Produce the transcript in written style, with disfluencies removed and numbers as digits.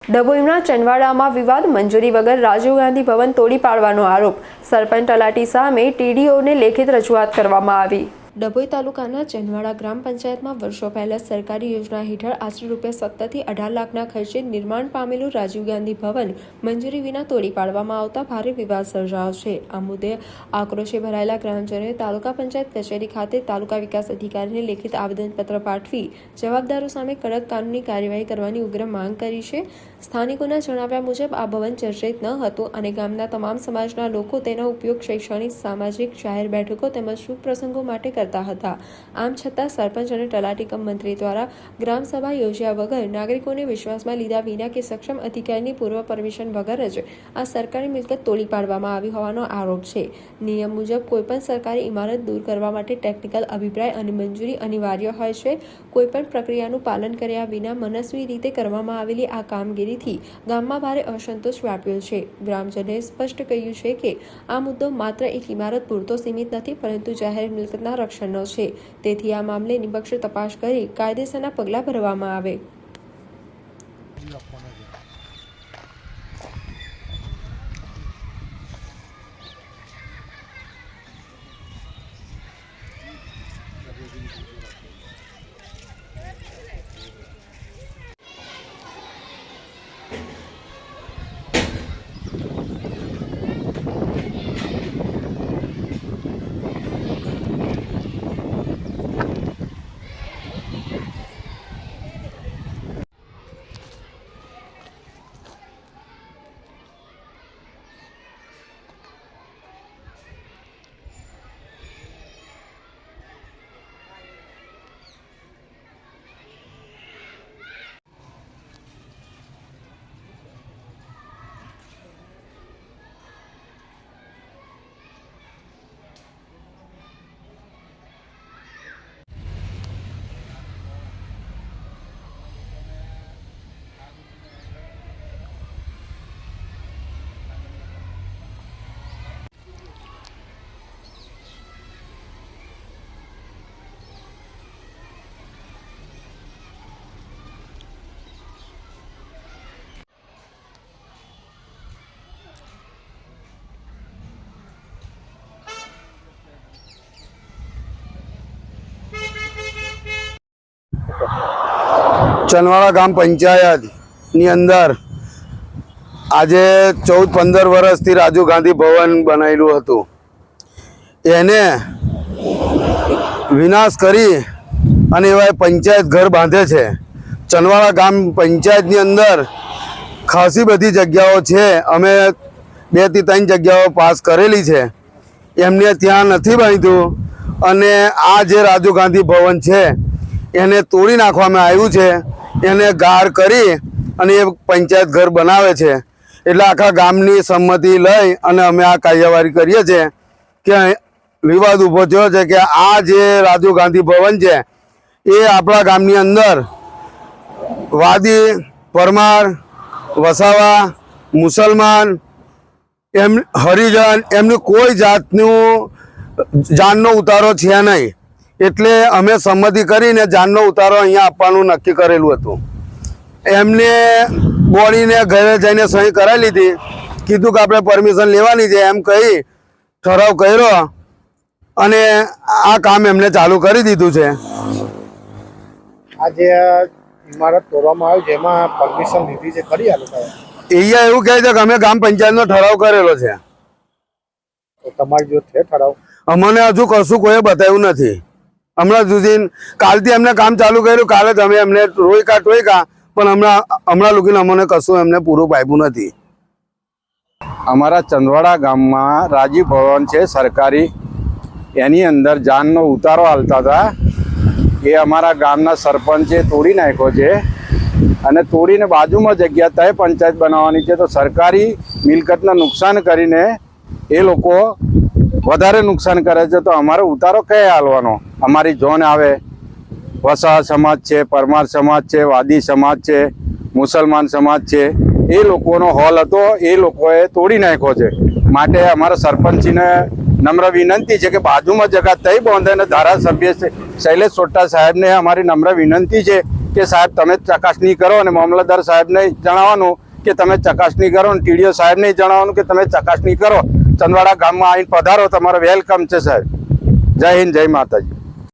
ડભોઈના ચંદવાડામાં વિવાદ મંજૂરી વગર રાજીવ ગાંધી ભવન તોડી પાડવાનો આરોપ। સરપંચ તલાટી સામે ટીડીઓને લેખિત રજૂઆત કરવામાં આવી। ડભોઈ તાલુકાના ચંદવાડા ગ્રામ પંચાયતમાં વર્ષો પહેલા સરકારી યોજના હેઠળ આશરે ₹17 થી 18 લાખના ખર્ચે નિર્માણ પામેલું રાજીવ ગાંધી ભવન મંજૂરી વિના તોડી પાડવામાં આવતા ભારે વિવાદ સર્જાયો છે। આ મુદ્દે આક્રોશે ભરાયેલા ગ્રામજનોએ તાલુકા પંચાયત કચેરી ખાતે તાલુકા વિકાસ અધિકારીને લેખિત આવેદનપત્ર પાઠવી જવાબદારો સામે કડક કાનૂની કાર્યવાહી કરવાની ઉગ્ર માંગ કરી છે। સ્થાનિકોના જણાવ્યા મુજબ આ ભવન જર્જરિત ન હતું અને ગામના તમામ સમાજના લોકો તેનો ઉપયોગ શૈક્ષણિક, સામાજિક, જાહેર બેઠકો તેમજ શુભ પ્રસંગો માટે કરતા હતા। આમ છતાં સરપંચ અને તલાટી કમ મંત્રી દ્વારા ગ્રામસભા યોજ્યા વગર, નાગરિકોને વિશ્વાસમાં લીધા વિના કે સક્ષમ અધિકારીની પૂર્વ પરમિશન વગર જ આ સરકારી મિલકત તોડી પાડવામાં આવી હોવાનો આરોપ છે। નિયમ મુજબ કોઈપણ સરકારી ઇમારત દૂર કરવા માટે ટેકનિકલ અભિપ્રાય અને મંજૂરી અનિવાર્ય હોય છે। કોઈપણ પ્રક્રિયાનું પાલન કર્યા વિના મનસ્વી રીતે કરવામાં આવેલી આ કામગીરીથી ગામમાં ભારે અસંતોષ વ્યાપ્યો છે। ગ્રામજનોએ સ્પષ્ટ કહ્યું છે કે આ મુદ્દો માત્ર એક ઇમારત પૂરતો સીમિત નથી, પરંતુ જાહેર મિલકતના રક્ષણનો છે। તેથી આ મામલે નિષ્પક્ષ તપાસ કરી કાયદેસરના પગલાં ભરવામાં આવે। ચંદવાડા ગામ પંચાયતની અંદર આજે 14-15 વર્ષથી રાજીવ ગાંધી ભવન બનાવેલું હતું, એને વિનાશ કરી અને એવા પંચાયત ઘર બાંધે છે। ચંદવાડા ગામ પંચાયતની અંદર ખાસી બધી જગ્યાઓ છે, અમે 2 થી 3 જગ્યાઓ પાસ કરેલી છે, એમને ત્યાં નથી બાંધ્યું અને આ જે રાજીવ ગાંધી ભવન છે એને તોડી નાખવામાં આવ્યું છે। એને ગાર કરી અને એ પંચાયત ઘર બનાવે છે। એટલે આખા ગામની સંમતિ લઈ અને અમે આ કાર્યવાહી કરીએ છીએ કે વિવાદ ઊભો થયો છે કે આ જે રાજીવ ગાંધી ભવન છે એ આપણા ગામની અંદર વાદી, પરમાર, વસાવા, મુસલમાન, હરિજન એમની કોઈ જાનનો ઉતારો છે નહીં। એટલે અમે સંમતિ કરીને જાનનો ઉતારો અહીંયા આપવાનું નક્કી કરેલું હતું। એમને બોડીને ઘરે જઈને સહી કરાવી લીધી, કીધું કે આપણે પરમિશન લેવાની છે એમ કહી ઠરાવ કર્યો અને આ કામ એમને ચાલુ કરી દીધું છે। આ જે ઇમારત તોડવામાં આવી છે એમાં પરમિશન લીધી છે ખરી? આ લોકોએ અહીંયા એવું કહે છે કે અમે ગ્રામ પંચાયતનો ઠરાવ કરેલો છે। તમારી જો છે ઠરાવ? અમને હજુ કશું કોઈ બતાવ્યું નથી। હમણાં સુધી કાલથી એમને કામ ચાલુ કર્યું, કાલે જ અમે એમને ટોયકા પણ હમણાં લોકોને અમને કશું એમને પૂરું પાપ્યું નથી। અમારા ચંદવાડા ગામમાં રાજીવ ભવન છે સરકારી, એની અંદર જાનનો ઉતારો હાલતા હતા, એ અમારા ગામના સરપંચે તોડી નાખ્યો છે અને તોડીને બાજુમાં જગ્યા તય પંચાયત બનાવવાની છે। તો સરકારી મિલકતને નુકસાન કરીને એ લોકો વધારે નુકસાન કરે છે, તો અમારો ઉતારો કયા હાલવાનો? અમારી ઝોન આવે, વસાવા સમાજ છે, પરમાર સમાજ છે, વાદી સમાજ છે, મુસલમાન સમાજ છે, એ લોકોનો હોલ હતો, એ લોકોએ તોડી નાખ્યો છે। માટે અમારા સરપંચને નમ્ર વિનંતી છે કે બાજુમાં જગા તઈ બાંધે અને ધારાસભ્ય શૈલેષ સોટા સાહેબને અમારી નમ્ર વિનંતી છે કે સાહેબ તમે ચકાસણી કરો, અને મામલતદાર સાહેબને જણાવવાનું કે તમે ચકાસણી કરો, અને ટીડીઓ સાહેબને જણાવવાનું કે તમે ચકાસણી કરો. ચંદવાડા ગામમાં આવીને પધારો, તમારો વેલકમ છે સાહેબ. જય હિન્દ, જય માતાજી.